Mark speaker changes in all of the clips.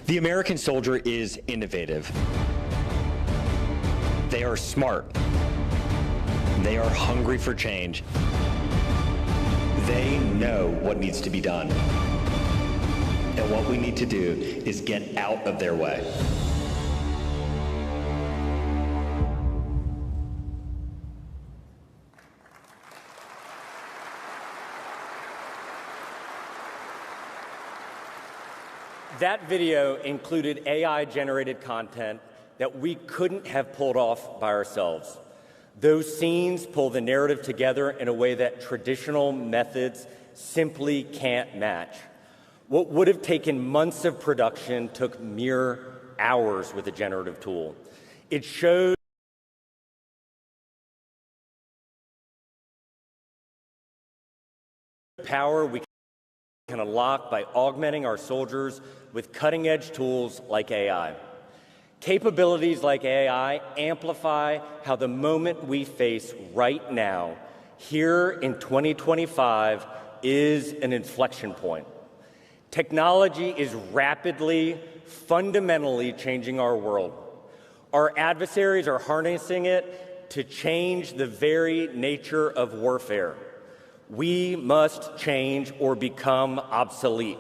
Speaker 1: The American soldier is innovative. They are smart. They are hungry for change. They know what needs to be done. And what we need to do is get out of their way.
Speaker 2: That video included AI-generated content that we couldn't have pulled off by ourselves. Those scenes pull the narrative together in a way that traditional methods simply can't match. What would have taken months of production took mere hours with a generative tool. It shows power we can unlock by augmenting our soldiers with cutting-edge tools like AI. Capabilities like AI amplify how the moment we face right now, here in 2025, is an inflection point. Technology is rapidly, fundamentally changing our world. Our adversaries are harnessing it to change the very nature of warfare. We must change or become obsolete.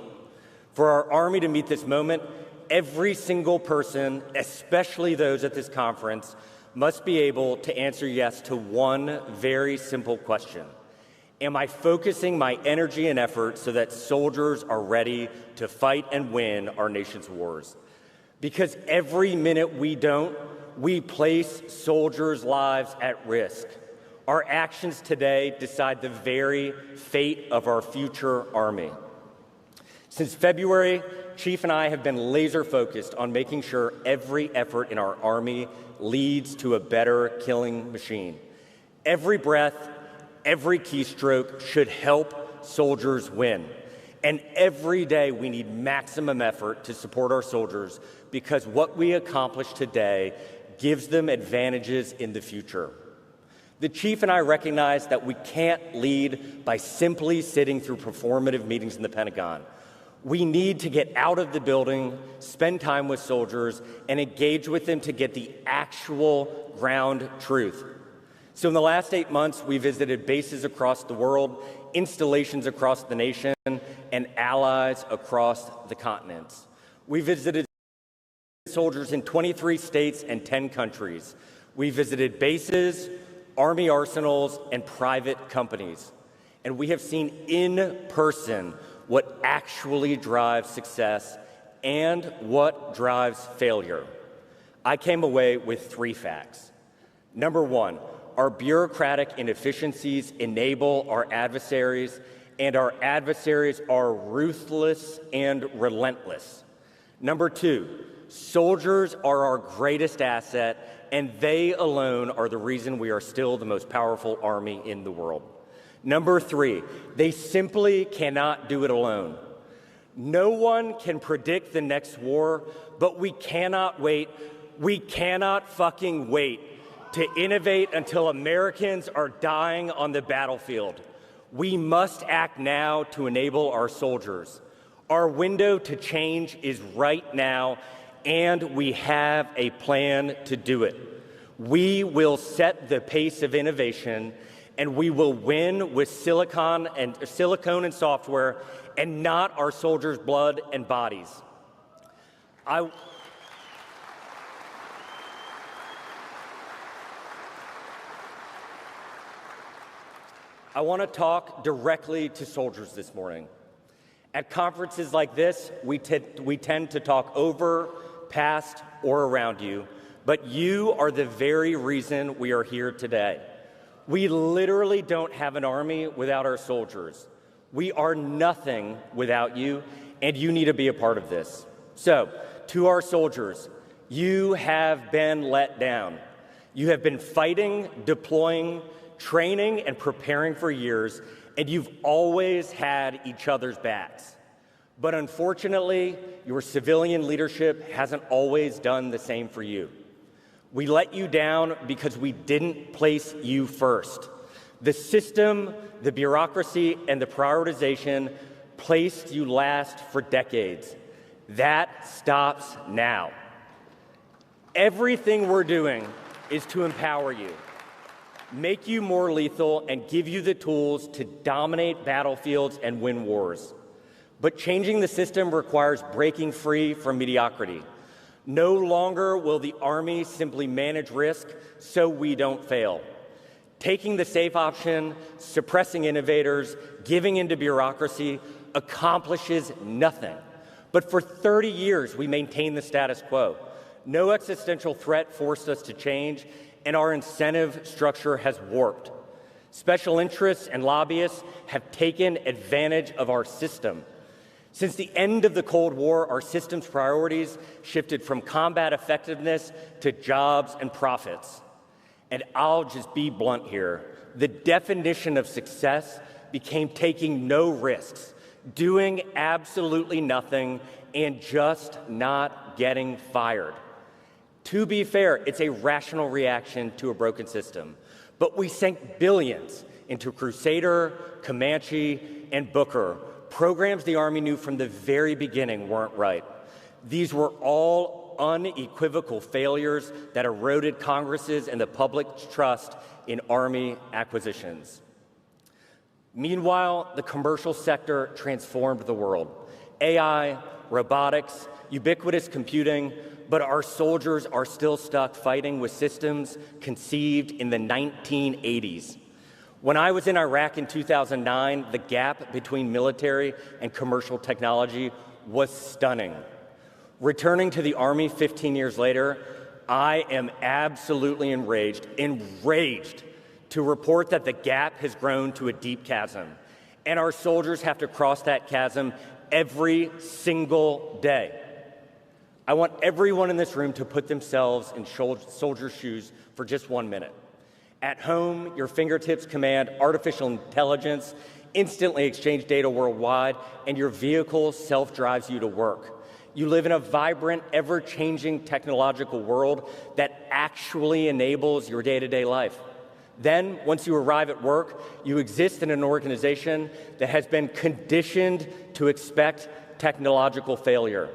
Speaker 2: For our Army to meet this moment, every single person, especially those at this conference, must be able to answer yes to one very simple question. Am I focusing my energy and effort so that soldiers are ready to fight and win our nation's wars? Because every minute we don't, we place soldiers' lives at risk. Our actions today decide the very fate of our future Army. Since February, Chief and I have been laser-focused on making sure every effort in our Army leads to a better killing machine. Every breath, every keystroke should help soldiers win. And every day we need maximum effort to support our soldiers because what we accomplish today gives them advantages in the future. The Chief and I recognize that we can't lead by simply sitting through performative meetings in the Pentagon. We need to get out of the building, spend time with soldiers, and engage with them to get the actual ground truth. So in the last 8 months, we visited bases across the world, installations across the nation, and allies across the continents. We visited soldiers in 23 states and 10 countries. We visited bases, Army arsenals, and private companies. And we have seen in person what actually drives success and what drives failure. I came away with 3 facts. Number 1, our bureaucratic inefficiencies enable our adversaries, and our adversaries are ruthless and relentless. Number 2, soldiers are our greatest asset, and they alone are the reason we are still the most powerful army in the world. Number 3, they simply cannot do it alone. No one can predict the next war, but we cannot wait. We cannot fucking wait to innovate until Americans are dying on the battlefield. We must act now to enable our soldiers. Our window to change is right now, and we have a plan to do it. We will set the pace of innovation, and we will win with silicon and software, and not our soldiers' blood and bodies. I want to talk directly to soldiers this morning. At conferences like this, we tend to talk over, past, or around you, but you are the very reason we are here today. We literally don't have an army without our soldiers. We are nothing without you, and you need to be a part of this. So, to our soldiers, you have been let down. You have been fighting, deploying, training, and preparing for years, and you've always had each other's backs. But unfortunately, your civilian leadership hasn't always done the same for you. We let you down because we didn't place you first. The system, the bureaucracy, and the prioritization placed you last for decades. That stops now. Everything we're doing is to empower you, make you more lethal, and give you the tools to dominate battlefields and win wars. But changing the system requires breaking free from mediocrity. No longer will the Army simply manage risk so we don't fail. Taking the safe option, suppressing innovators, giving into bureaucracy accomplishes nothing. But for 30 years, we maintained the status quo. No existential threat forced us to change, and our incentive structure has warped. Special interests and lobbyists have taken advantage of our system. Since the end of the Cold War, our system's priorities shifted from combat effectiveness to jobs and profits. And I'll just be blunt here. The definition of success became taking no risks, doing absolutely nothing, and just not getting fired. To be fair, it's a rational reaction to a broken system. But we sank billions into Crusader, Comanche, and Booker, programs the Army knew from the very beginning weren't right. These were all unequivocal failures that eroded Congress's and the public's trust in Army acquisitions. Meanwhile, the commercial sector transformed the world. AI, robotics, ubiquitous computing, but our soldiers are still stuck fighting with systems conceived in the 1980s. When I was in Iraq in 2009, the gap between military and commercial technology was stunning. Returning to the Army 15 years later, I am absolutely enraged to report that the gap has grown to a deep chasm, and our soldiers have to cross that chasm every single day. I want everyone in this room to put themselves in soldiers' shoes for just 1 minute. At home, your fingertips command artificial intelligence, instantly exchange data worldwide, and your vehicle self-drives you to work. You live in a vibrant, ever-changing technological world that actually enables your day-to-day life. Then, once you arrive at work, you exist in an organization that has been conditioned to expect technological failure.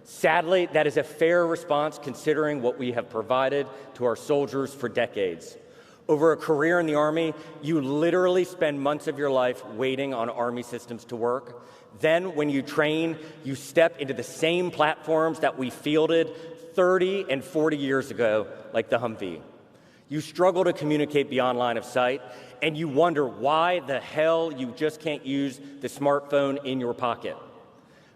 Speaker 2: Sadly, that is a fair response considering what we have provided to our soldiers for decades. Over a career in the Army, you literally spend months of your life waiting on Army systems to work. Then, when you train, you step into the same platforms that we fielded 30 and 40 years ago, like the Humvee. You struggle to communicate beyond line of sight, and you wonder why the hell you just can't use the smartphone in your pocket.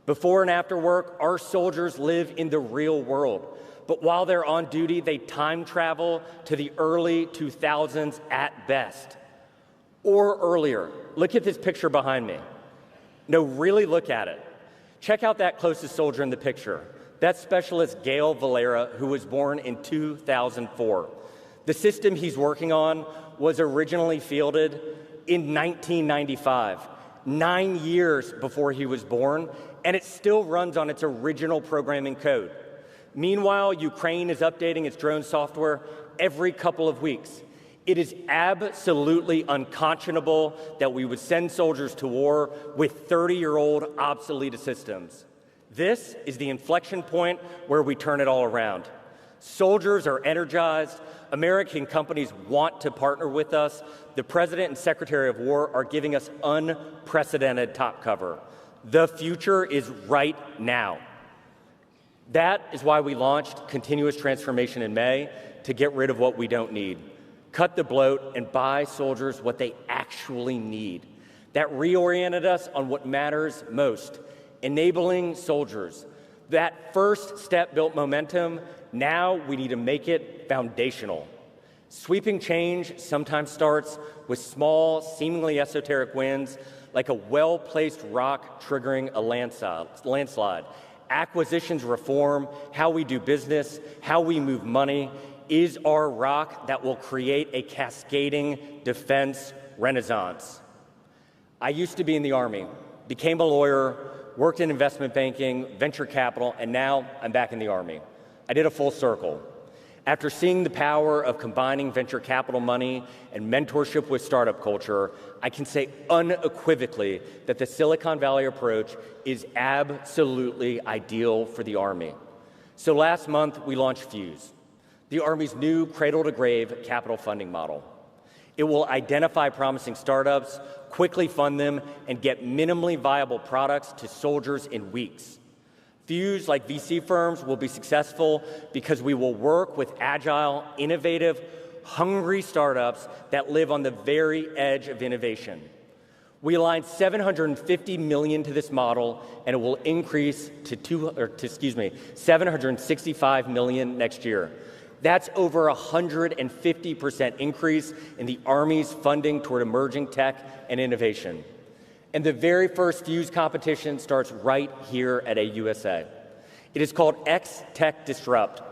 Speaker 2: Before and after work, our soldiers live in the real world. But while they're on duty, they time travel to the early 2000s at best. Or earlier. Look at this picture behind me. No, really look at it. Check out that closest soldier in the picture. That's Specialist Gail Valera, who was born in 2004. The system he's working on was originally fielded in 1995, 9 years before he was born, and it still runs on its original programming code. Meanwhile, Ukraine is updating its drone software every couple of weeks. It is absolutely unconscionable that we would send soldiers to war with 30-year-old obsolete systems. This is the inflection point where we turn it all around. Soldiers are energized. American companies want to partner with us. The President and Secretary of War are giving us unprecedented top cover. The future is right now. That is why we launched Continuous Transformation in May, to get rid of what we don't need, cut the bloat, and buy soldiers what they actually need. That reoriented us on what matters most, enabling soldiers. That first step built momentum. Now we need to make it foundational. Sweeping change sometimes starts with small, seemingly esoteric wins, like a well-placed rock triggering a landslide. Acquisitions reform, how we do business, how we move money, is our rock that will create a cascading defense renaissance. I used to be in the Army, became a lawyer, worked in investment banking, venture capital, and now I'm back in the Army. I did a full circle. After seeing the power of combining venture capital money and mentorship with startup culture, I can say unequivocally that the Silicon Valley approach is absolutely ideal for the Army. So last month, we launched Fuse, the Army's new cradle-to-grave capital funding model. It will identify promising startups, quickly fund them, and get minimally viable products to soldiers in weeks. Fuse, like VC firms, will be successful because we will work with agile, innovative, hungry startups that live on the very edge of innovation. We aligned $750 million to this model, and it will increase to $765 million next year. That's over a 150% increase in the Army's funding toward emerging tech and innovation. And the very first Fuse competition starts right here at AUSA. It is called X Tech Disrupt,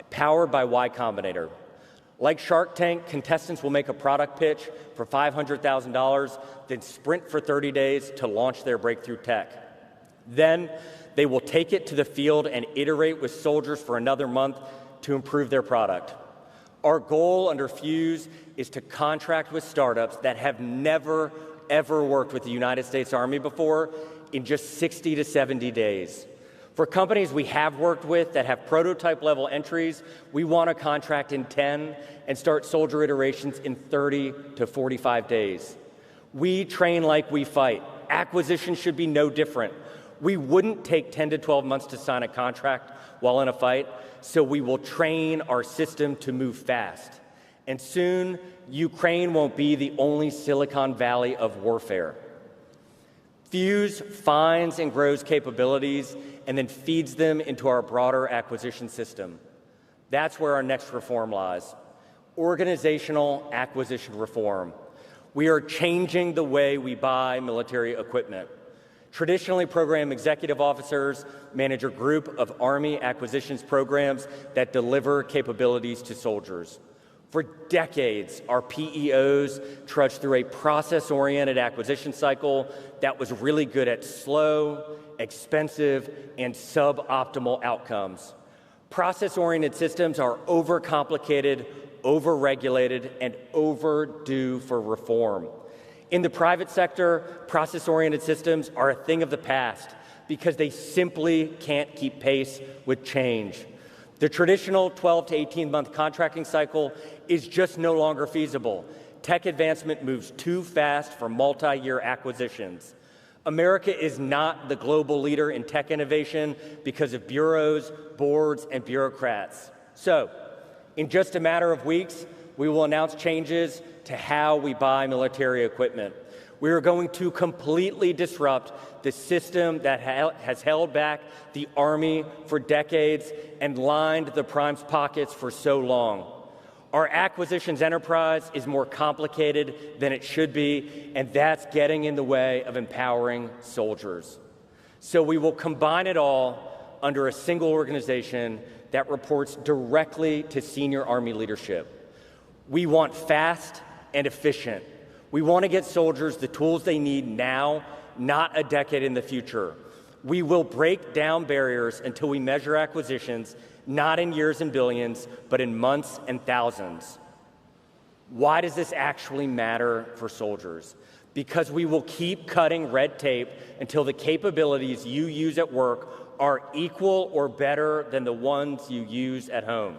Speaker 2: powered by Y Combinator. Like Shark Tank, contestants will make a product pitch for $500,000, then sprint for 30 days to launch their breakthrough tech. Then they will take it to the field and iterate with soldiers for another month to improve their product. Our goal under Fuse is to contract with startups that have never, ever worked with the United States Army before in just 60 to 70 days. For companies we have worked with that have prototype-level entries, we want to contract in 10 and start soldier iterations in 30 to 45 days. We train like we fight. Acquisition should be no different. We wouldn't take 10 to 12 months to sign a contract while in a fight, so we will train our system to move fast. And soon, Ukraine won't be the only Silicon Valley of warfare. Fuse finds and grows capabilities and then feeds them into our broader acquisition system. That's where our next reform lies. Organizational acquisition reform. We are changing the way we buy military equipment. Traditionally, program executive officers manage a group of Army acquisitions programs that deliver capabilities to soldiers. For decades, our PEOs trudged through a process-oriented acquisition cycle that was really good at slow, expensive, and suboptimal outcomes. Process-oriented systems are overcomplicated, overregulated, and overdue for reform. In the private sector, process-oriented systems are a thing of the past because they simply can't keep pace with change. The traditional 12 to 18-month contracting cycle is just no longer feasible. Tech advancement moves too fast for multi-year acquisitions. America is not the global leader in tech innovation because of bureaus, boards, and bureaucrats. So, in just a matter of weeks, we will announce changes to how we buy military equipment. We are going to completely disrupt the system that has held back the Army for decades and lined the prime's pockets for so long. Our acquisitions enterprise is more complicated than it should be, and that's getting in the way of empowering soldiers. So we will combine it all under a single organization that reports directly to senior Army leadership. We want fast and efficient. We want to get soldiers the tools they need now, not a decade in the future. We will break down barriers until we measure acquisitions, not in years and billions, but in months and thousands. Why does this actually matter for soldiers? Because we will keep cutting red tape until the capabilities you use at work are equal or better than the ones you use at home.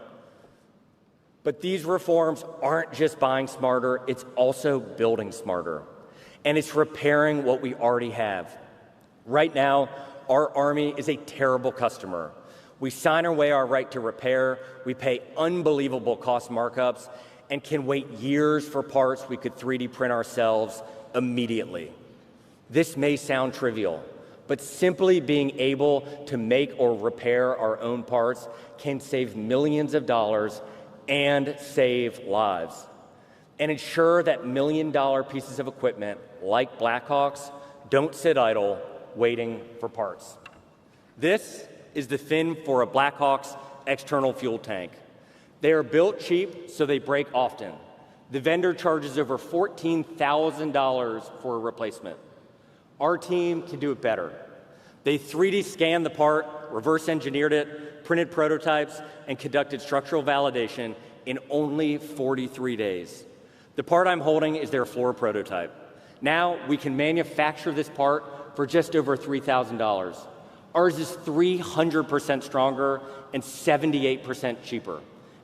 Speaker 2: But these reforms aren't just buying smarter, it's also building smarter. And it's repairing what we already have. Right now, our Army is a terrible customer. We sign away our right to repair, we pay unbelievable cost markups, and can wait years for parts we could 3D print ourselves immediately. This may sound trivial, but simply being able to make or repair our own parts can save millions of dollars and save lives, and ensure that million-dollar pieces of equipment, like Blackhawks, don't sit idle waiting for parts. This is the fin for a Blackhawk's external fuel tank. They are built cheap, so they break often. The vendor charges over $14,000 for a replacement. Our team can do it better. They 3D scanned the part, reverse engineered it, printed prototypes, and conducted structural validation in only 43 days. The part I'm holding is their floor prototype. Now we can manufacture this part for just over $3,000. Ours is 300% stronger and 78% cheaper.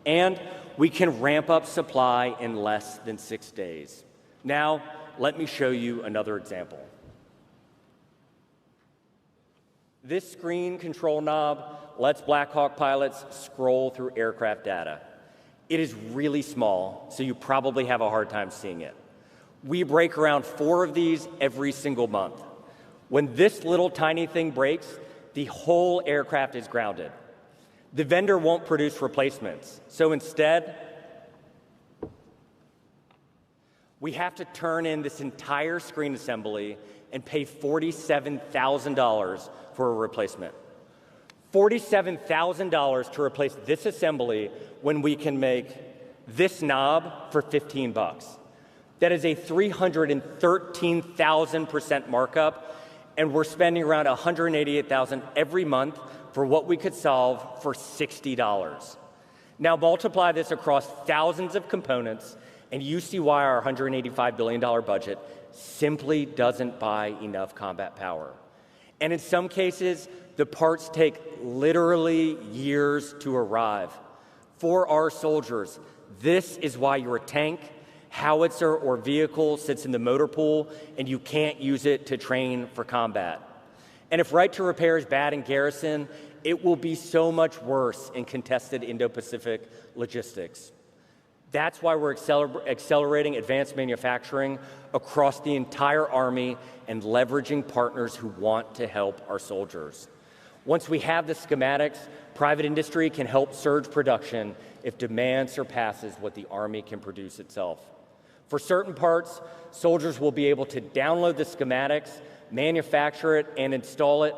Speaker 2: And we can ramp up supply in less than 6 days. Now, let me show you another example. This screen control knob lets Black Hawk pilots scroll through aircraft data. It is really small, so you probably have a hard time seeing it. We break around 4 of these every single month. When this little tiny thing breaks, the whole aircraft is grounded. The vendor won't produce replacements, so instead, we have to turn in this entire screen assembly and pay $47,000 for a replacement. $47,000 to replace this assembly when we can make this knob for 15 bucks. That is a 313,000% markup, and we're spending around $188,000 every month for what we could solve for $60. Now multiply this across thousands of components, and you see why our $185 billion budget simply doesn't buy enough combat power. And in some cases, the parts take literally years to arrive. For our soldiers, this is why your tank, howitzer, or vehicle sits in the motor pool and you can't use it to train for combat. And if right to repair is bad in garrison, it will be so much worse in contested Indo-Pacific logistics. That's why we're accelerating advanced manufacturing across the entire Army and leveraging partners who want to help our soldiers. Once we have the schematics, private industry can help surge production if demand surpasses what the Army can produce itself. For certain parts, soldiers will be able to download the schematics, manufacture it, and install it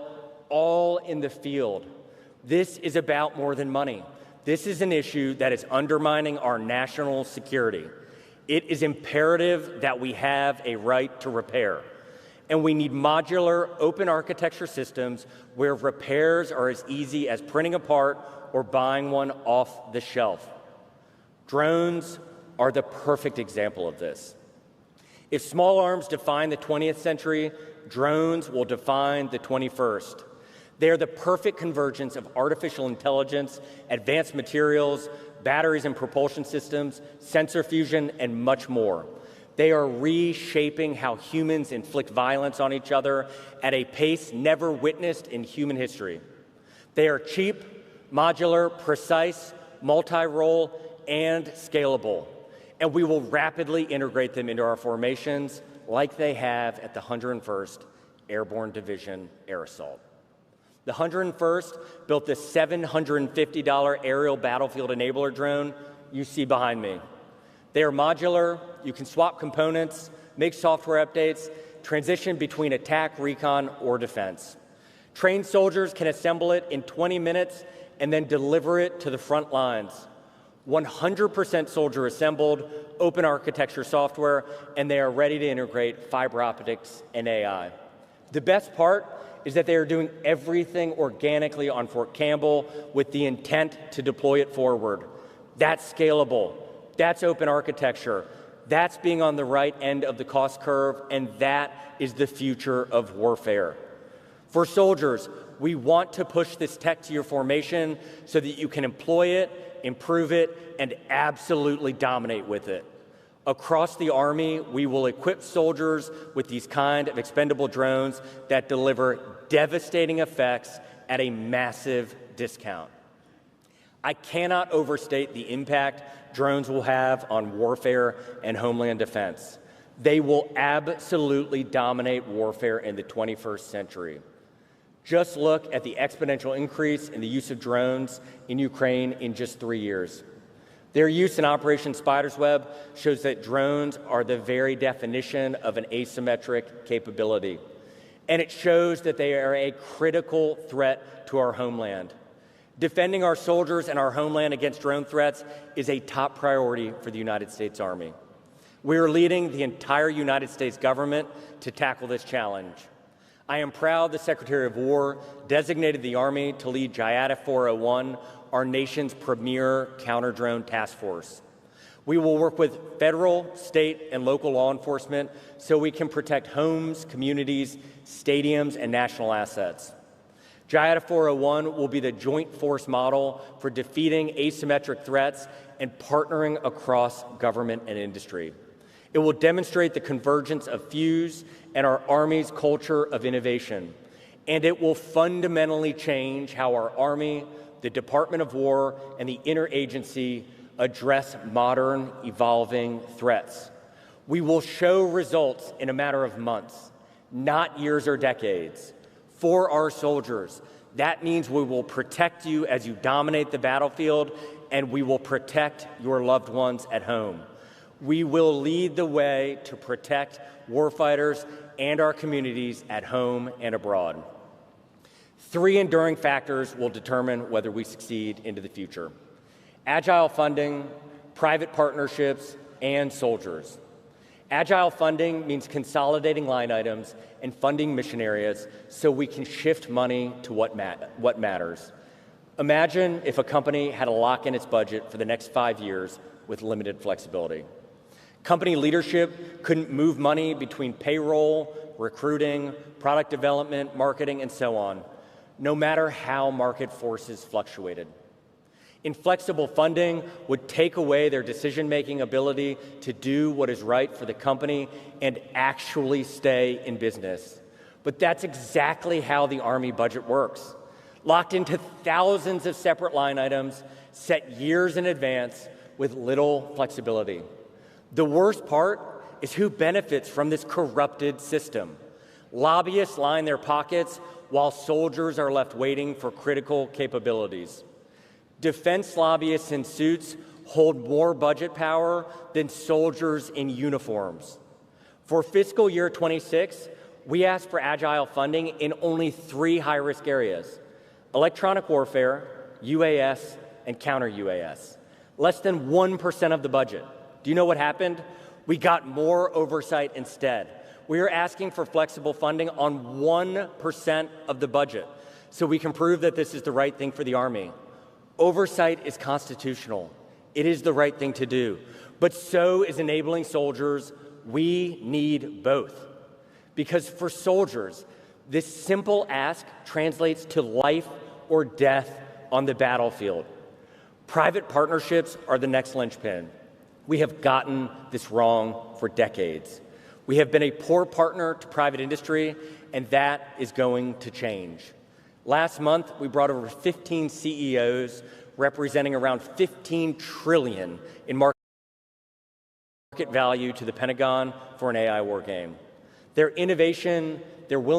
Speaker 2: all in the field. This is about more than money. This is an issue that is undermining our national security. It is imperative that we have a right to repair. And we need modular, open architecture systems where repairs are as easy as printing a part or buying one off the shelf. Drones are the perfect example of this. If small arms define the 20th century, drones will define the 21st. They are the perfect convergence of artificial intelligence, advanced materials, batteries and propulsion systems, sensor fusion, and much more. They are reshaping how humans inflict violence on each other at a pace never witnessed in human history. They are cheap, modular, precise, multi-role, and scalable. And we will rapidly integrate them into our formations like they have at the 101st Airborne Division Air Assault. The 101st built this $750 aerial battlefield enabler drone you see behind me. They are modular, you can swap components, make software updates, transition between attack, recon, or defense. Trained soldiers can assemble it in 20 minutes and then deliver it to the front lines. 100% soldier assembled, open architecture software, and they are ready to integrate fiber optics and AI. The best part is that they are doing everything organically on Fort Campbell with the intent to deploy it forward. That's scalable. That's open architecture. That's being on the right end of the cost curve, and that is the future of warfare. For soldiers, we want to push this tech to your formation so that you can employ it, improve it, and absolutely dominate with it. Across the Army, we will equip soldiers with these kind of expendable drones that deliver devastating effects at a massive discount. I cannot overstate the impact drones will have on warfare and homeland defense. They will absolutely dominate warfare in the 21st century. Just look at the exponential increase in the use of drones in Ukraine in just 3 years. Their use in Operation Spider's Web shows that drones are the very definition of an asymmetric capability. And it shows that they are a critical threat to our homeland. Defending our soldiers and our homeland against drone threats is a top priority for the United States Army. We are leading the entire United States government to tackle this challenge. I am proud the Secretary of War designated the Army to lead JIATA 401, our nation's premier counter-drone task force. We will work with federal, state, and local law enforcement so we can protect homes, communities, stadiums, and national assets. JIATA 401 will be the joint force model for defeating asymmetric threats and partnering across government and industry. It will demonstrate the convergence of FUSE and our Army's culture of innovation, and it will fundamentally change how our Army, the Department of War, and the interagency address modern, evolving threats. We will show results in a matter of months, not years or decades. For our soldiers, that means we will protect you as you dominate the battlefield, and we will protect your loved ones at home. We will lead the way to protect warfighters and our communities at home and abroad. 3 enduring factors will determine whether we succeed into the future: agile funding, private partnerships, and soldiers. Agile funding means consolidating line items and funding mission areas so we can shift money to what matters. Imagine if a company had to lock in its budget for the next 5 years with limited flexibility. Company leadership couldn't move money between payroll, recruiting, product development, marketing, and so on, no matter how market forces fluctuated. Inflexible funding would take away their decision-making ability to do what is right for the company and actually stay in business. But that's exactly how the Army budget works. Locked into thousands of separate line items, set years in advance with little flexibility. The worst part is who benefits from this corrupted system. Lobbyists line their pockets while soldiers are left waiting for critical capabilities. Defense lobbyists in suits hold more budget power than soldiers in uniforms. For fiscal year 26, we asked for agile funding in only 3 high-risk areas: electronic warfare, UAS, and counter-UAS. Less than 1% of the budget. Do you know what happened? We got more oversight instead. We are asking for flexible funding on 1% of the budget so we can prove that this is the right thing for the Army. Oversight is constitutional. It is the right thing to do. But so is enabling soldiers. We need both. Because for soldiers, this simple ask translates to life or death on the battlefield. Private partnerships are the next linchpin. We have gotten this wrong for decades. We have been a poor partner to private industry, and that is going to change. Last month, we brought over 15 CEOs representing around $15 trillion in market value to the Pentagon for an AI war game. Their innovation, their willingness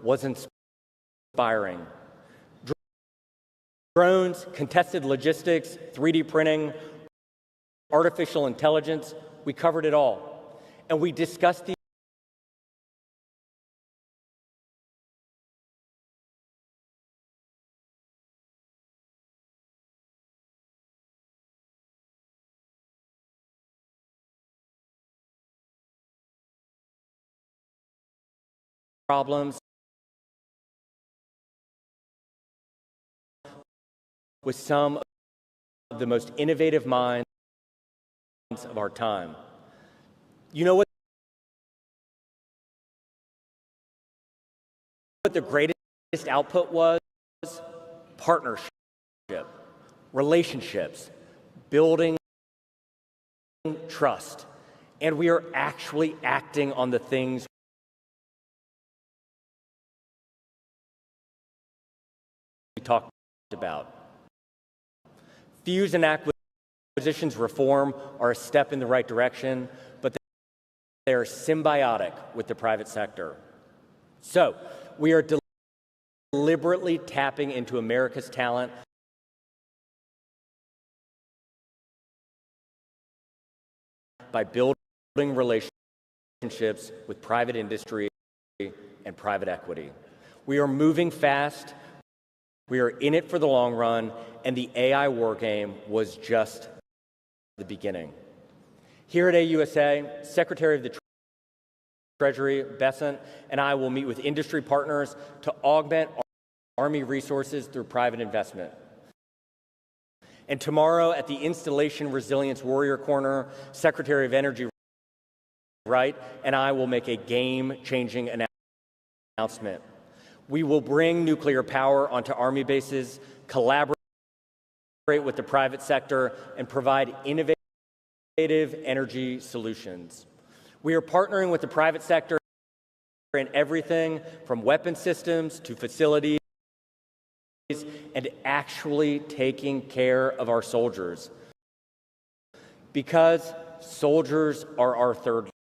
Speaker 2: was inspiring. Drones, contested logistics, 3D printing, artificial intelligence, we covered it all. And we discussed these problems with some of the most innovative minds of our time. You know what the greatest output was? Partnership, relationships, building trust. And we are actually acting on the things talked about. Fuse and acquisitions reform are a step in the right direction, but they are symbiotic with the private sector. So we are deliberately tapping into America's talent by building relationships with private industry and private equity. We are moving fast, we are in it for the long run, and the AI war game was just the beginning. Here at AUSA, Secretary of the Treasury, Besant, and I will meet with industry partners to augment Army resources through private investment. And tomorrow at the Installation Resilience Warrior Corner, Secretary of Energy Wright and I will make a game-changing announcement. We will bring nuclear power onto Army bases, collaborate with the private sector, and provide innovative energy solutions. We are partnering with the private sector in everything from weapon systems to facilities and actually taking care of our soldiers. Because soldiers are our third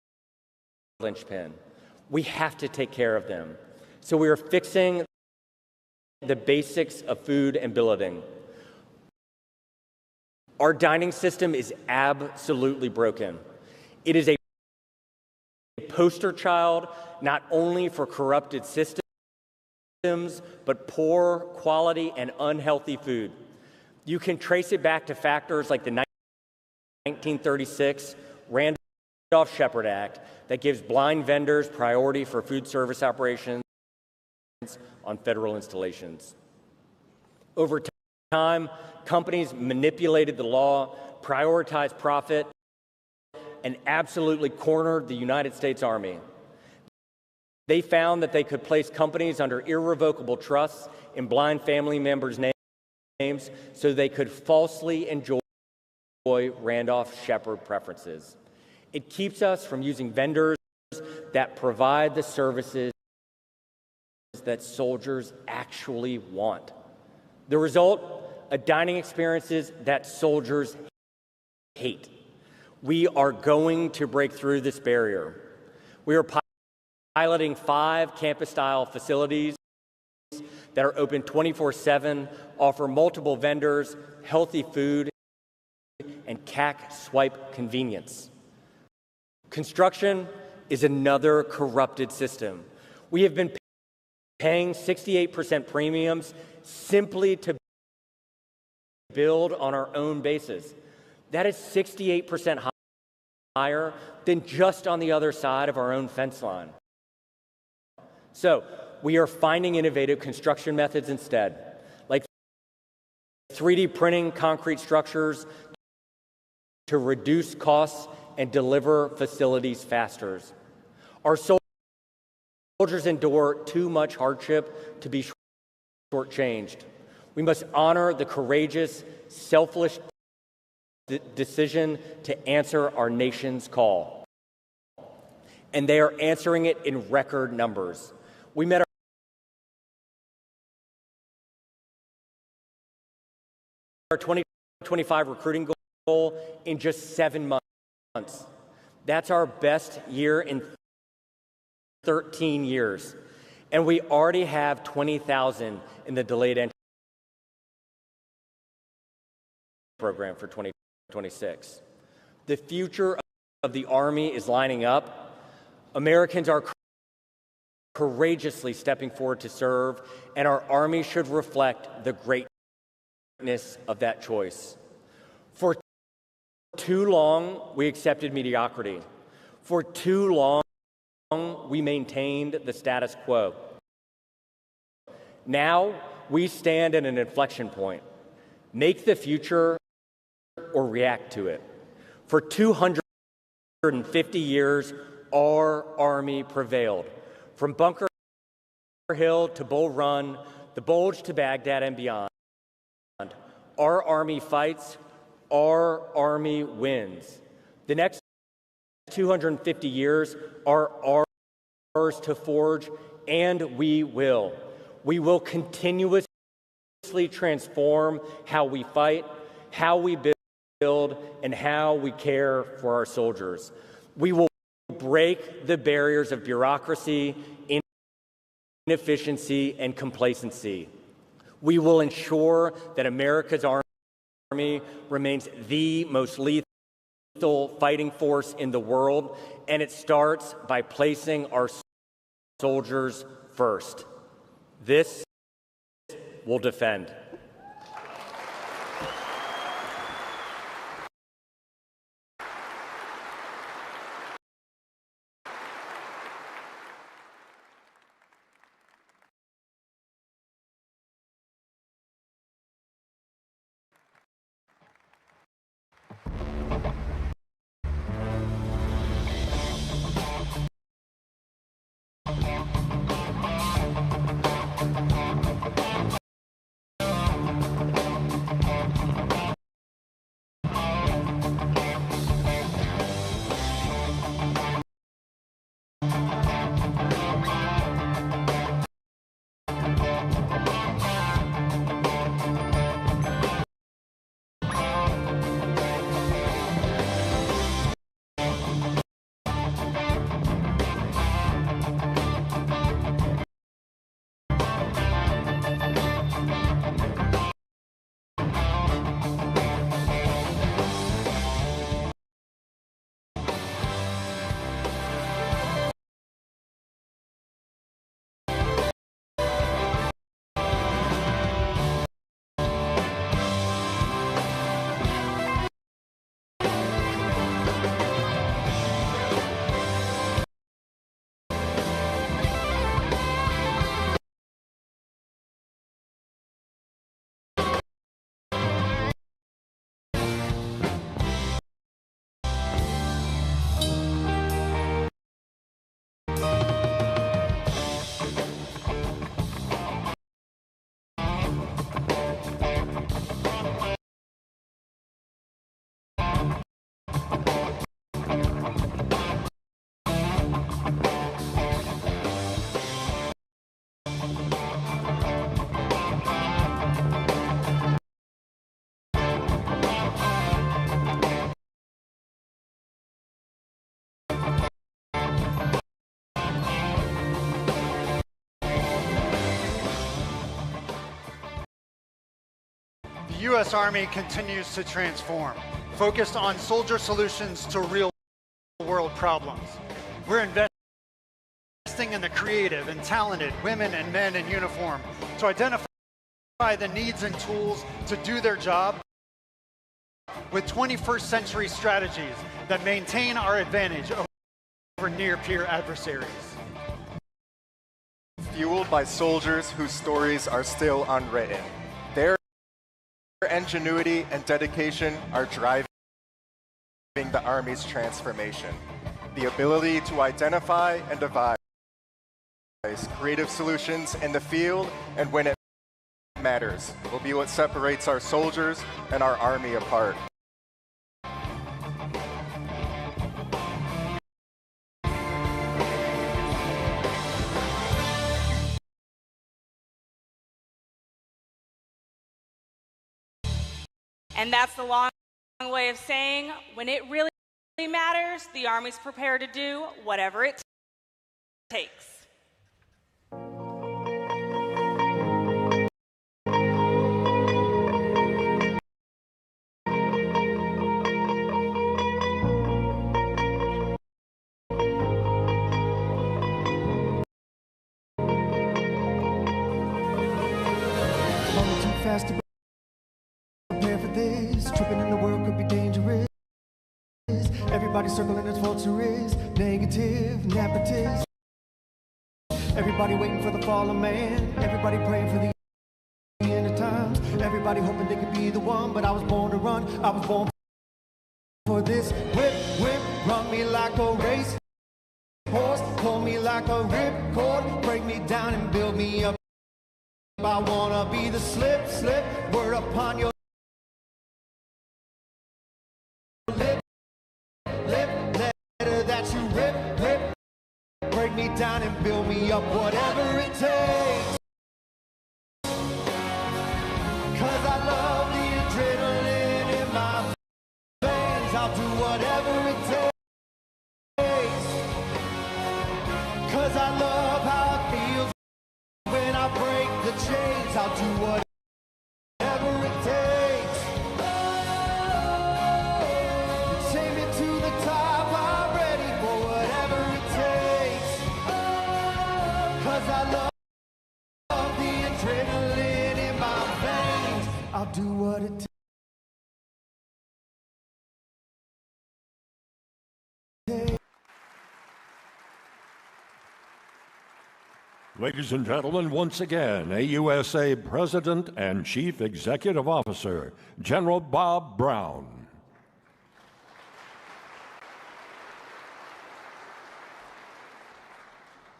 Speaker 2: linchpin. We have to take care of them. So we are fixing the basics of food and billeting. Our dining system is absolutely broken. It is a poster child not only for corrupted systems, but poor quality and unhealthy food. You can trace it back to factors like the 1936 Randolph-Shepard Act that gives blind vendors priority for food service operations on federal installations. Over time, companies manipulated the law, prioritized profit, and absolutely cornered the United States Army. They found that they could place companies under irrevocable trusts in blind family members' names so they could falsely enjoy Randolph-Shepard preferences. It keeps us from using vendors that provide the services that soldiers actually want. The result, a dining experiences that soldiers hate. We are going to break through this barrier. We are piloting 5 campus-style facilities that are open 24/7, offer multiple vendors, healthy food, and CAC swipe convenience. Construction is another corrupted system. We have been paying 68% premiums simply to build on our own bases. That is 68% higher than just on the other side of our own fence line. So we are finding innovative construction methods instead, like 3D printing concrete structures to reduce costs and deliver facilities faster. Our soldiers endure too much hardship to be shortchanged. We must honor the courageous, selfless decision to answer our nation's call. And they are answering it in record numbers. We met our 2025 recruiting goal in just 7 months. That's our best year in 13 years. And we already have 20,000 in the delayed entry program for 2026. The future of the Army is lining up. Americans are courageously stepping forward to serve, and our Army should reflect the greatness of that choice. For too long, we accepted mediocrity. For too long, we maintained the status quo. Now, we stand at an inflection point. Make the future or react to it. For 250 years, our Army prevailed. From Bunker Hill to Bull Run, the Bulge to Baghdad and beyond. Our Army fights, our Army wins. The next 250 years are ours to forge, and we will. We will continuously transform how we fight, how we build, and how we care for our soldiers. We will break the barriers of bureaucracy, inefficiency, and complacency. We will ensure that America's Army remains the most lethal fighting force in the world, and it starts by placing our soldiers first. This will defend.
Speaker 3: The U.S. Army continues to transform, focused on soldier solutions to real-world problems. We're investing in the creative and talented women and men in uniform to identify the needs and tools to do their job with 21st century strategies that maintain our advantage over near-peer adversaries.
Speaker 4: Fueled by soldiers whose stories are still unwritten. Their ingenuity and dedication are driving the Army's transformation. The ability to identify and devise creative solutions in the field and when it matters will be what separates our soldiers and our Army apart.
Speaker 5: And that's the long way of saying, when it really matters, the Army's prepared to do whatever it takes.
Speaker 6: Fast to prepare for this. Tripping in the world could be dangerous. Everybody circling its vultures, negative, nepotist. Everybody waiting for the fall of man. Everybody praying for the end of times. Everybody hoping they could be the one, but I was born to run. I was born for this. Whip, whip, run me like a race horse, pull me like a ripcord, break me down and build me up. I wanna be the slip, slip, word upon your lip, lip, letter that you rip, rip, break me down and build me up, whatever it takes. I'll do whatever it takes. Take me to the top, I'm ready for whatever it takes. 'Cause I love the adrenaline in my veins. I'll do what it takes.
Speaker 7: Ladies and gentlemen, once again, AUSA President and Chief Executive Officer, General Bob Brown.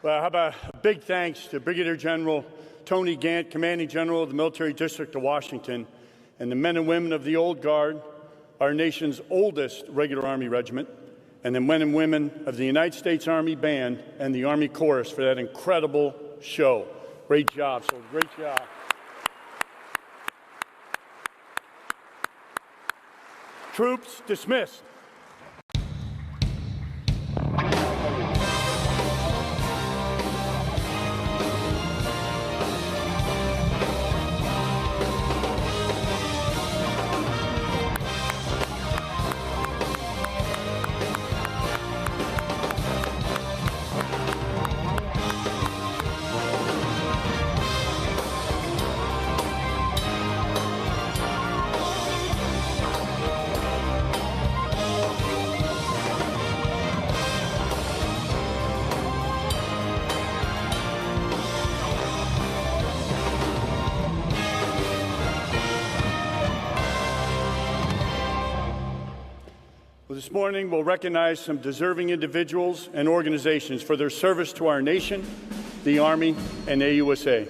Speaker 8: Well, how about a big thanks to Brigadier General Tony Gant, Commanding General of the Military District of Washington, and the men and women of the Old Guard, our nation's oldest regular Army regiment, and the men and women of the United States Army Band and the Army Chorus for that incredible show. Great job, so great job. Troops dismissed. This morning, we'll recognize some deserving individuals and organizations for their service to our nation, the Army, and AUSA.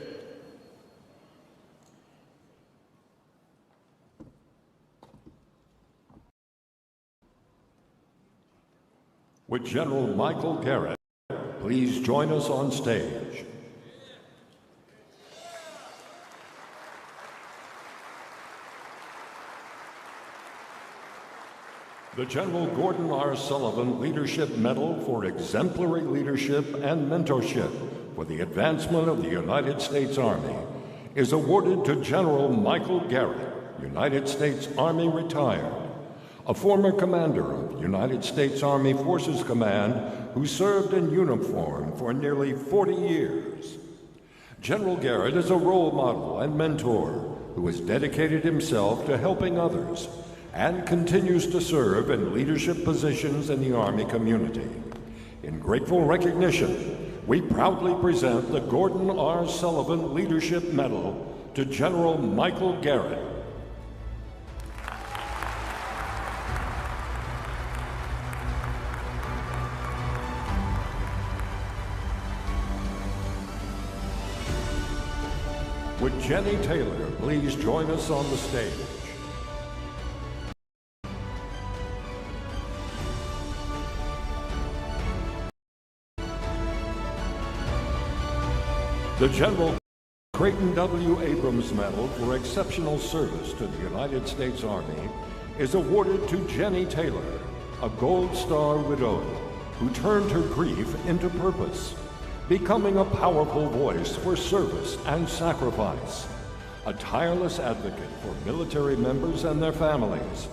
Speaker 7: Would General Michael Garrett please join us on stage? The General Gordon R. Sullivan Leadership Medal for exemplary leadership and mentorship for the advancement of the United States Army is awarded to General Michael Garrett, United States Army retired, a former commander of United States Army Forces Command who served in uniform for nearly 40 years. General Garrett is a role model and mentor who has dedicated himself to helping others and continues to serve in leadership positions in the Army community. In grateful recognition, we proudly present the Gordon R. Sullivan Leadership Medal to General Michael Garrett. Would Jenny Taylor please join us on the stage? The General Creighton W. Abrams Medal for exceptional service to the United States Army is awarded to Jenny Taylor, a Gold Star widow who turned her grief into purpose, becoming a powerful voice for service and sacrifice, a tireless advocate for military members and their families,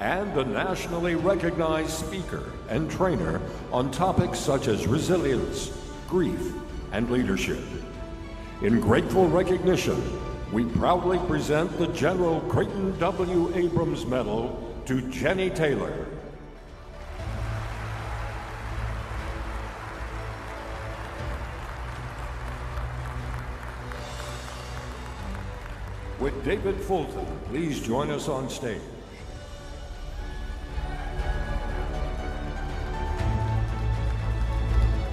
Speaker 7: and a nationally recognized speaker and trainer on topics such as resilience, grief, and leadership. In grateful recognition, we proudly present the General Creighton W. Abrams Medal to Jenny Taylor. Would David Fulton please join us on stage?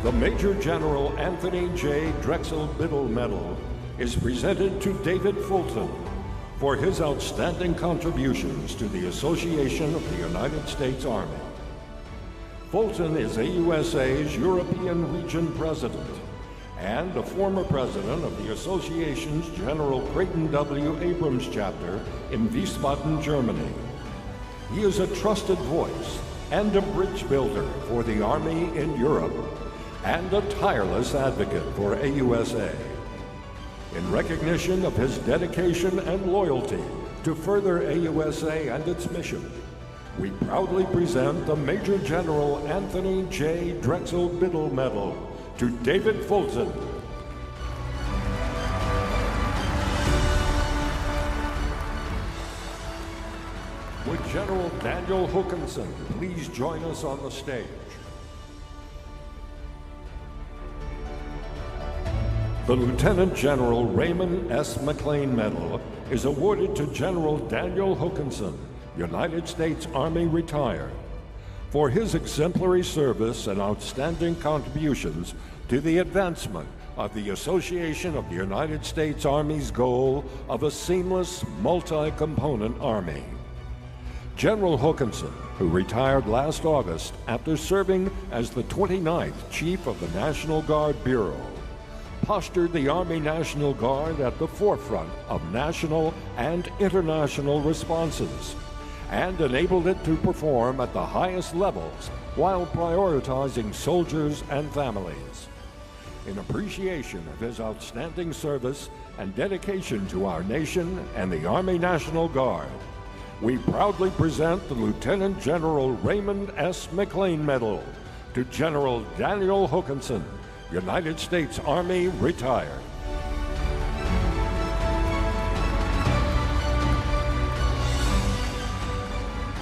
Speaker 7: The Major General Anthony J. Drexel Biddle Medal is presented to David Fulton for his outstanding contributions to the Association of the United States Army. Fulton is AUSA's European Region President and a former president of the Association's General Creighton W. Abrams chapter in Wiesbaden, Germany. He is a trusted voice and a bridge builder for the Army in Europe, and a tireless advocate for AUSA. In recognition of his dedication and loyalty to further AUSA and its mission, we proudly present the Major General Anthony J. Drexel Biddle Medal to David Fulton. Would General Daniel Hookinson please join us on the stage? The Lieutenant General Raymond S. McLean Medal is awarded to General Daniel Hookinson, United States Army retired, for his exemplary service and outstanding contributions to the advancement of the Association of the United States Army's goal of a seamless, multi-component Army. General Hookinson, who retired last August after serving as the 29th Chief of the National Guard Bureau, postured the Army National Guard at the forefront of national and international responses and enabled it to perform at the highest levels while prioritizing soldiers and families. In appreciation of his outstanding service and dedication to our nation and the Army National Guard, we proudly present the Lieutenant General Raymond S. McLean Medal to General Daniel Hookinson, United States Army retired.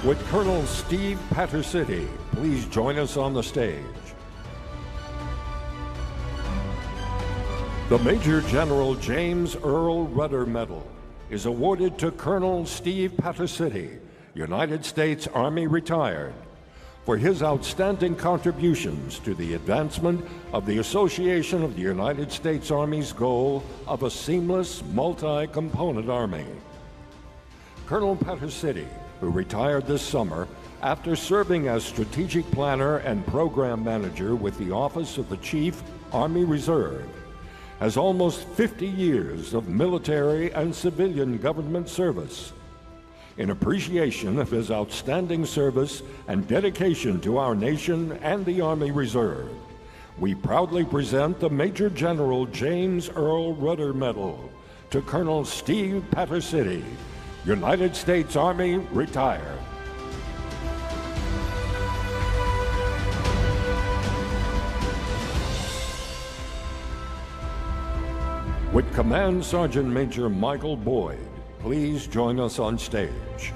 Speaker 7: Would Colonel Steve Pattersity please join us on the stage? The Major General James Earl Rudder Medal is awarded to Colonel Steve Pattersity, United States Army retired, for his outstanding contributions to the advancement of the Association of the United States Army's goal of a seamless, multi-component Army. Colonel Pattersity, who retired this summer after serving as Strategic Planner and Program Manager with the Office of the Chief, Army Reserve, has almost 50 years of military and civilian government service. In appreciation of his outstanding service and dedication to our nation and the Army Reserve, we proudly present the Major General James Earl Rudder Medal to Colonel Steve Pattersity, United States Army retired. Would Command Sergeant Major Michael Boyd please join us on stage?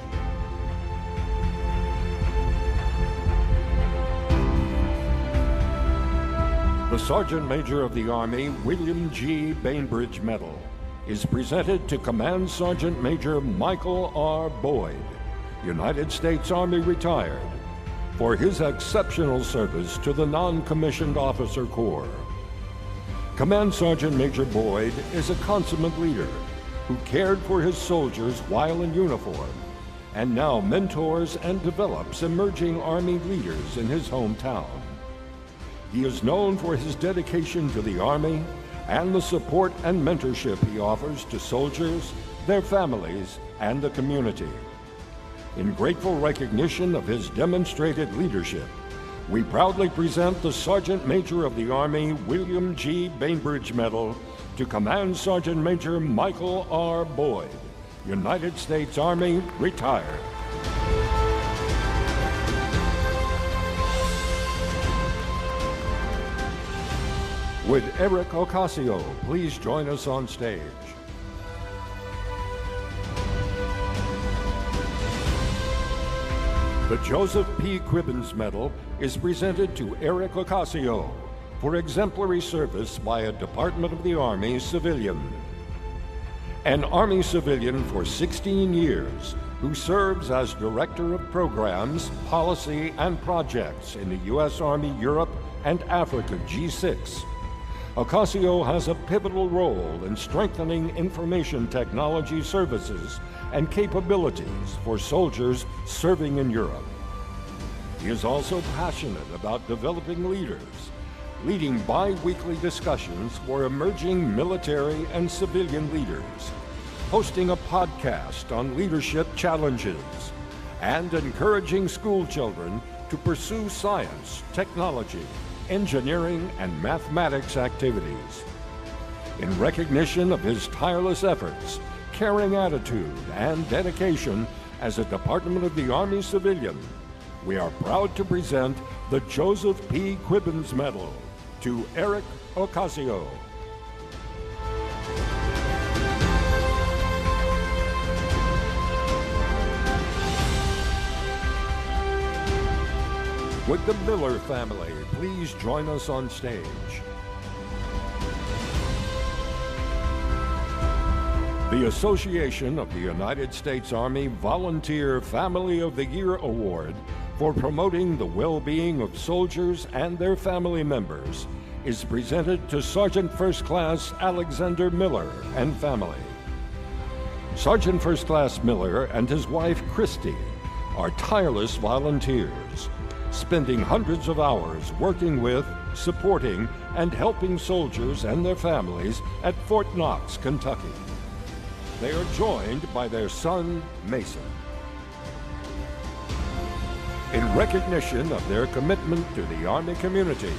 Speaker 7: The Sergeant Major of the Army William G. Bainbridge Medal is presented to Command Sergeant Major Michael R. Boyd, United States Army retired, for his exceptional service to the Non-Commissioned Officer Corps. Command Sergeant Major Boyd is a consummate leader who cared for his soldiers while in uniform and now mentors and develops emerging Army leaders in his hometown. He is known for his dedication to the Army and the support and mentorship he offers to soldiers, their families, and the community. In grateful recognition of his demonstrated leadership, we proudly present the Sergeant Major of the Army William G. Bainbridge Medal to Command Sergeant Major Michael R. Boyd, United States Army retired. Would Eric Ocasio please join us on stage? The Joseph P. Cribbins Medal is presented to Eric Ocasio for exemplary service by a Department of the Army civilian. An Army civilian for 16 years who serves as Director of Programs, Policy, and Projects in the U.S. Army Europe and Africa G6. Ocasio has a pivotal role in strengthening information technology services and capabilities for soldiers serving in Europe. He is also passionate about developing leaders, leading bi-weekly discussions for emerging military and civilian leaders, hosting a podcast on leadership challenges, and encouraging school children to pursue science, technology, engineering, and mathematics activities. In recognition of his tireless efforts, caring attitude, and dedication as a Department of the Army civilian, we are proud to present the Joseph P. Quibbins Medal to Eric Ocasio. Would the Miller family please join us on stage? The Association of the United States Army Volunteer Family of the Year Award for promoting the well-being of soldiers and their family members is presented to Sergeant First Class Alexander Miller and family. Sergeant First Class Miller and his wife Christy are tireless volunteers, spending hundreds of hours working with, supporting, and helping soldiers and their families at Fort Knox, Kentucky. They are joined by their son, Mason. In recognition of their commitment to the Army community,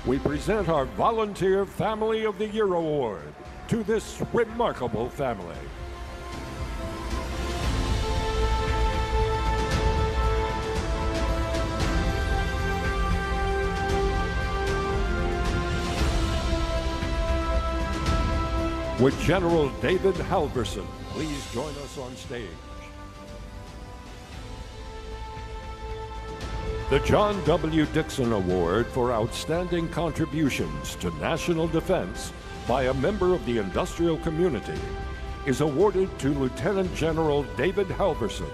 Speaker 7: we present our Volunteer Family of the Year Award to this remarkable family. Would General David Halverson please join us on stage? The John W. Dixon Award for Outstanding Contributions to National Defense by a member of the industrial community is awarded to Lieutenant General David Halverson,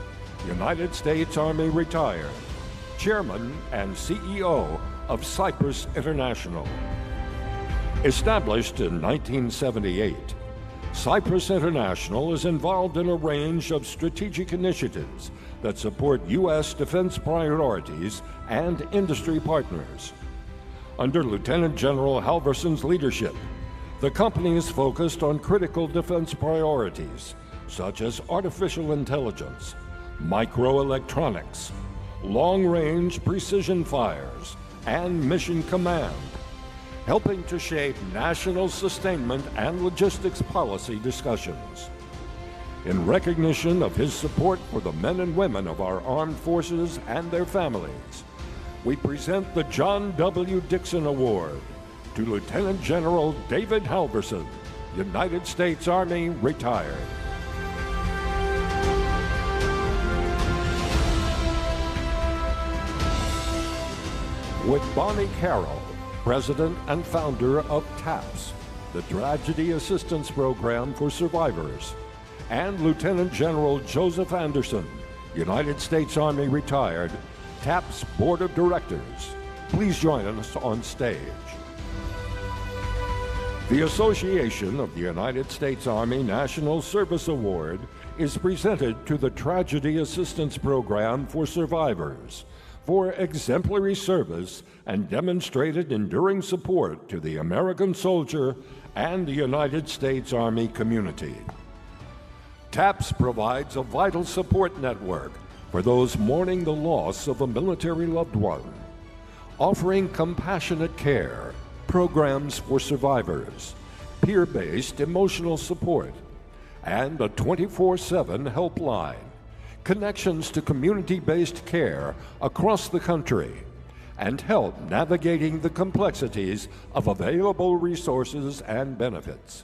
Speaker 7: United States Army retired, Chairman and CEO of Cyprus International. Established in 1978, Cyprus International is involved in a range of strategic initiatives that support U.S. defense priorities and industry partners. Under Lieutenant General Halverson's leadership, the company is focused on critical defense priorities such as artificial intelligence, microelectronics, long-range precision fires, and mission command, helping to shape national sustainment and logistics policy discussions. In recognition of his support for the men and women of our armed forces and their families, we present the John W. Dixon Award to Lieutenant General David Halverson, United States Army retired. With Bonnie Carroll, President and founder of TAPS, the Tragedy Assistance Program for Survivors, and Lieutenant General Joseph Anderson, United States Army retired, TAPS Board of Directors, please join us on stage. The Association of the United States Army National Service Award is presented to the Tragedy Assistance Program for Survivors for exemplary service and demonstrated enduring support to the American soldier and the United States Army community. TAPS provides a vital support network for those mourning the loss of a military loved one, offering compassionate care, programs for survivors, peer-based emotional support, and a 24/7 helpline, connections to community-based care across the country, and help navigating the complexities of available resources and benefits.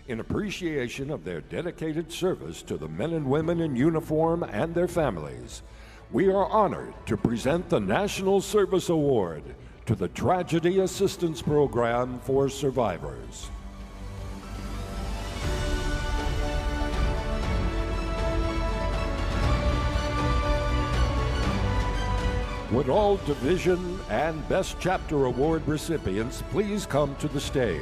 Speaker 7: In appreciation of their dedicated service to the men and women in uniform and their families, we are honored to present the National Service Award to the Tragedy Assistance Program for Survivors. Would all Division and Best Chapter Award recipients please come to the stage?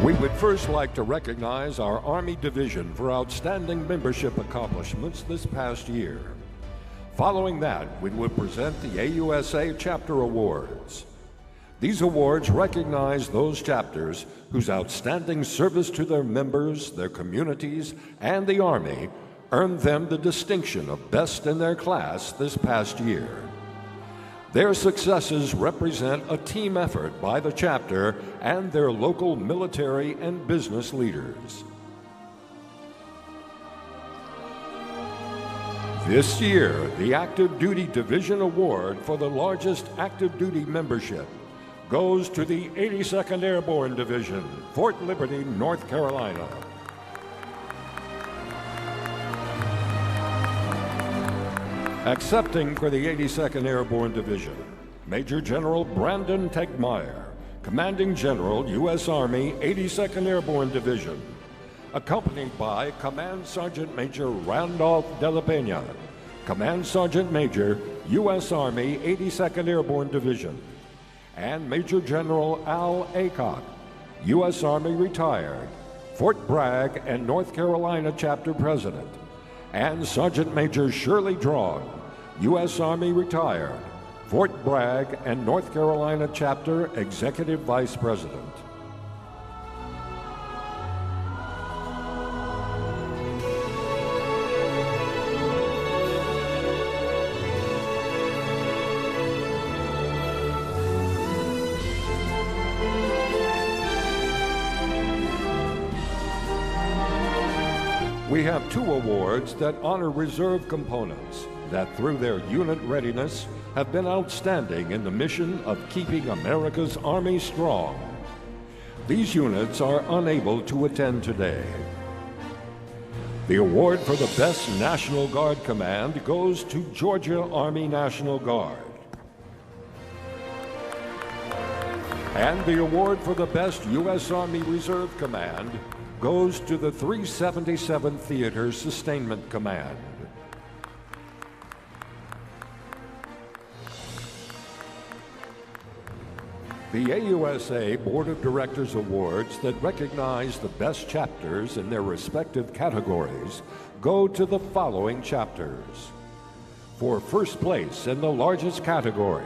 Speaker 7: We would first like to recognize our Army Division for outstanding membership accomplishments this past year. Following that, we would present the AUSA Chapter Awards. These awards recognize those chapters whose outstanding service to their members, their communities, and the Army earned them the distinction of Best in their class this past year. Their successes represent a team effort by the chapter and their local military and business leaders. This year, the Active Duty Division Award for the largest active duty membership goes to the 82nd Airborne Division, Fort Liberty, North Carolina. Accepting for the 82nd Airborne Division, Major General Brandon Tegmeyer, Commanding General, U.S. Army, 82nd Airborne Division, accompanied by Command Sergeant Major Randolph De La Pena, Command Sergeant Major, U.S. Army, 82nd Airborne Division, and Major General Al Aycock, U.S. Army retired, Fort Bragg and North Carolina Chapter President, and Sergeant Major Shirley Drawn, U.S. Army retired, Fort Bragg and North Carolina Chapter Executive Vice President. We have two awards that honor reserve components that, through their unit readiness, have been outstanding in the mission of keeping America's Army strong. These units are unable to attend today. The award for the Best National Guard Command goes to Georgia Army National Guard. And the award for the Best U.S. Army Reserve Command goes to the 377th Theater Sustainment Command. The AUSA Board of Directors Awards that recognize the best chapters in their respective categories go to the following chapters. For first place in the largest category,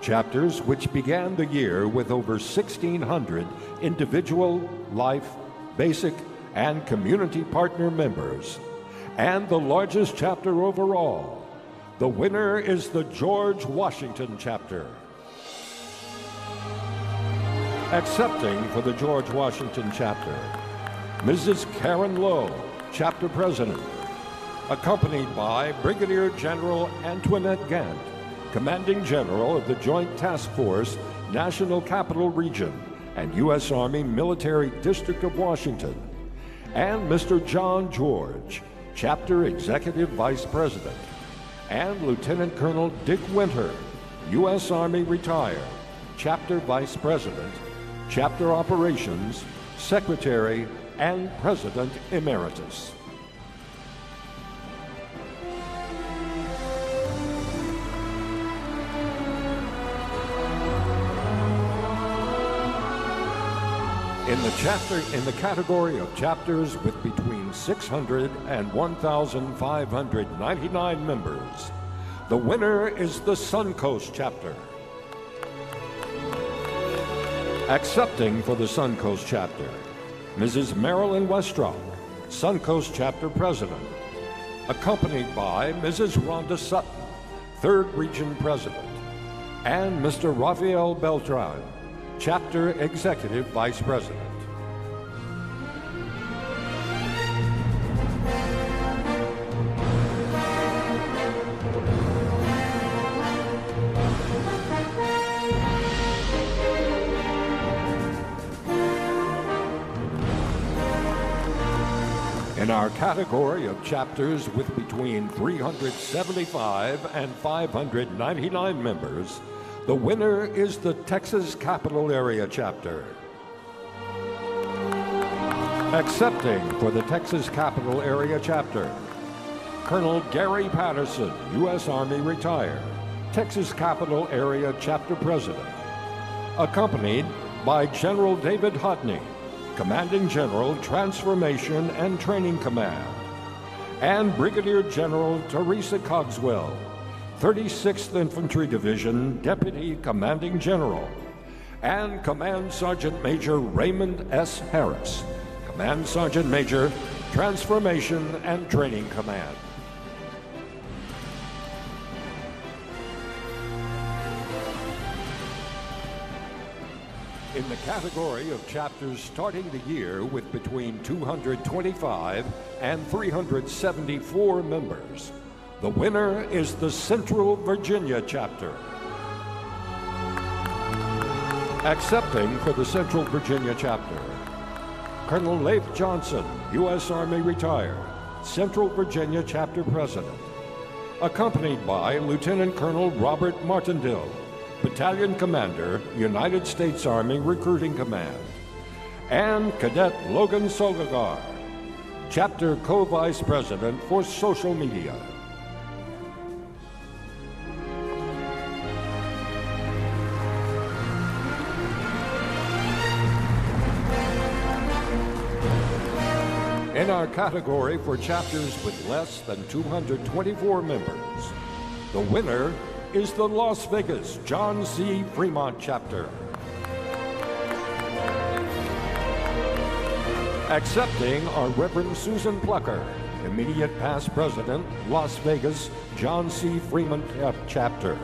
Speaker 7: chapters which began the year with over 1,600 individual, life, basic, and community partner members, and the largest chapter overall. The winner is the George Washington chapter. Accepting for the George Washington chapter, Mrs. Karen Lowe, chapter president, accompanied by Brigadier General Antoinette Gant, commanding general of the Joint Task Force, National Capital Region, and U.S. Army Military District of Washington, and Mr. John George, Chapter Executive Vice President, and Lieutenant Colonel Dick Winter, U.S. Army retired, Chapter Vice President, Chapter Operations, Secretary, and President Emeritus. In the category of chapters with between 600 and 1,599 members, the winner is the Suncoast chapter. Accepting for the Suncoast chapter, Mrs. Marilyn Westrock, Suncoast chapter president, accompanied by Mrs. Rhonda Sutton, 3rd Region president, and Mr. Rafael Beltran, chapter executive vice president. In our category of chapters with between 375 and 599 members, the winner is the Texas Capital Area chapter. Accepting for the Texas Capital Area chapter, Colonel Gary Patterson, U.S. Army retired, Texas Capital Area chapter president, accompanied by General David Hotney, Commanding General, Transformation and Training Command, and Brigadier General Teresa Cogswell, 36th Infantry Division, Deputy Commanding General, and Command Sergeant Major Raymond S. Harris, Command Sergeant Major, Transformation and Training Command. In the category of chapters starting the year with between 225 and 374 members, the winner is the Central Virginia chapter. Accepting for the Central Virginia chapter, Colonel Leif Johnson, U.S. Army retired, Central Virginia chapter president, accompanied by Lieutenant Colonel Robert Martindale, Battalion Commander, United States Army Recruiting Command, and Cadet Logan Solgagar, Chapter Co-Vice President for Social Media. In our category for chapters with less than 224 members, the winner is the Las Vegas John C. Fremont chapter. Accepting are Reverend Susan Plucker, immediate past president, Las Vegas John C. Fremont chapter.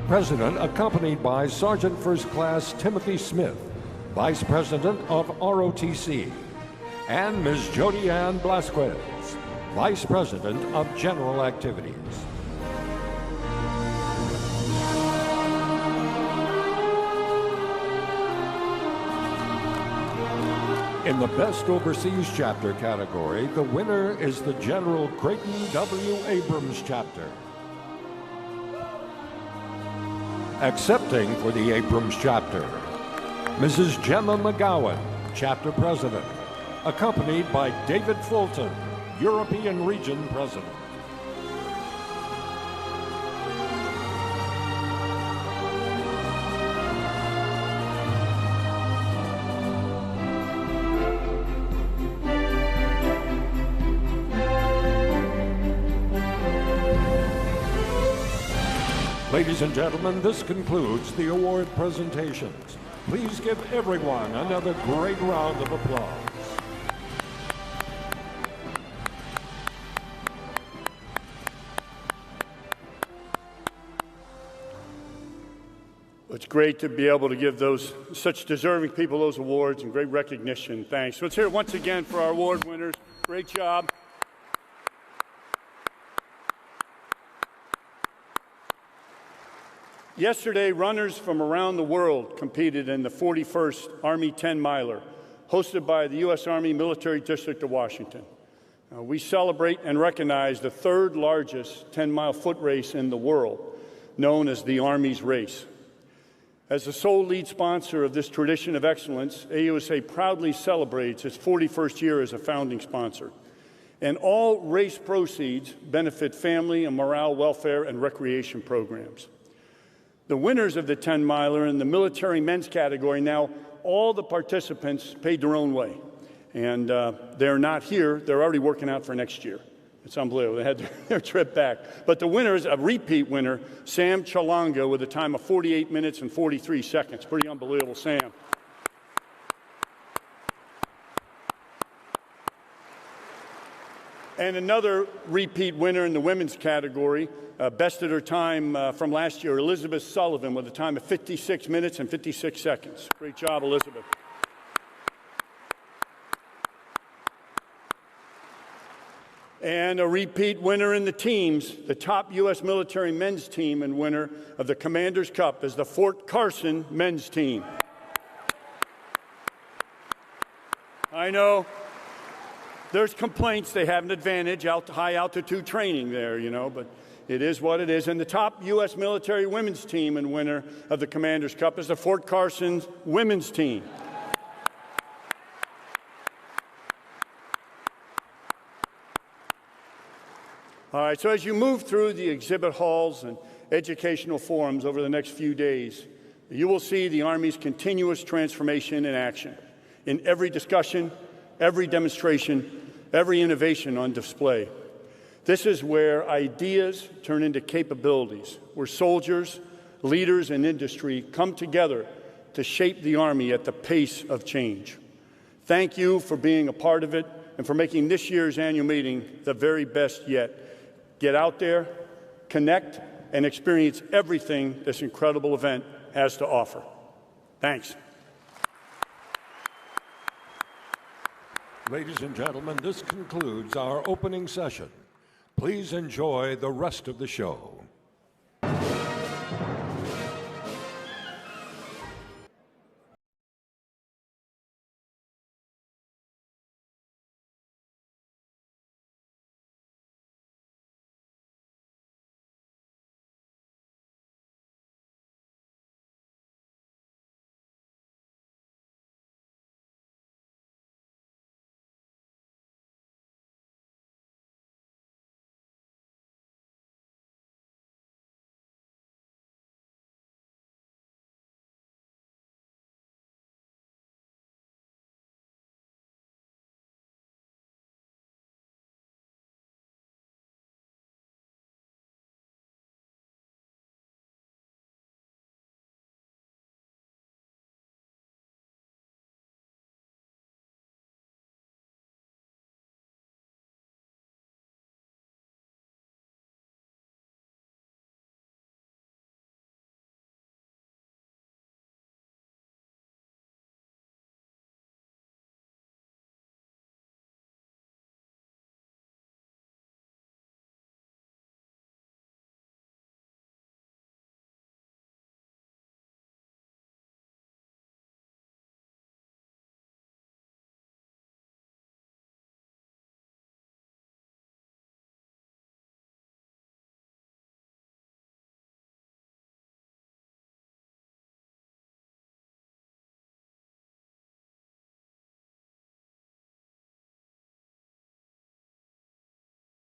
Speaker 7: President accompanied by Sergeant First Class Timothy Smith, Vice President of ROTC, and Ms. Jody Ann Blasquez, Vice President of General Activities. In the Best Overseas Chapter category, the winner is the General Creighton W. Abrams chapter. Accepting for the Abrams chapter, Mrs. Gemma McGowan, chapter president, accompanied by David Fulton, European Region President. Ladies and gentlemen, this concludes the award presentations. Please give everyone another great round of applause.
Speaker 8: It's great to be able to give those such deserving people those awards and great recognition. Thanks. Let's hear it once again for our award winners. Great job. Yesterday, runners from around the world competed in the 41st Army 10-miler, hosted by the U.S. Army Military District of Washington. We celebrate and recognize the third largest 10-mile foot race in the world, known as the Army's Race. As the sole lead sponsor of this tradition of excellence, AUSA proudly celebrates its 41st year as a founding sponsor. And all race proceeds benefit family and morale, welfare, and recreation programs. The winners of the 10-miler in the military men's category, now all the participants paid their own way. And they're not here. They're already working out for next year. It's unbelievable. They had their trip back. But the winner is a repeat winner, Sam Chalanga, with a time of 48 minutes and 43 seconds. Pretty unbelievable, Sam. And another repeat winner in the women's category, bested her time from last year, Elizabeth Sullivan, with a time of 56 minutes and 56 seconds. Great job, Elizabeth. And a repeat winner in the teams, the top U.S. military men's team and winner of the Commander's Cup is the Fort Carson men's team. I know there's complaints they have an advantage, high altitude training there, you know, but it is what it is. And the top U.S. military women's team and winner of the Commander's Cup is the Fort Carson women's team. All right, so as you move through the exhibit halls and educational forums over the next few days, you will see the Army's continuous transformation in action. in every discussion, every demonstration, every innovation on display. This is where ideas turn into capabilities, where soldiers, leaders, and industry come together to shape the Army at the pace of change. Thank you for being a part of it and for making this year's annual meeting the very best yet. Get out there, connect, and experience everything this incredible event has to offer. Thanks.
Speaker 7: Ladies and gentlemen, this concludes our opening session. Please enjoy the rest of the show.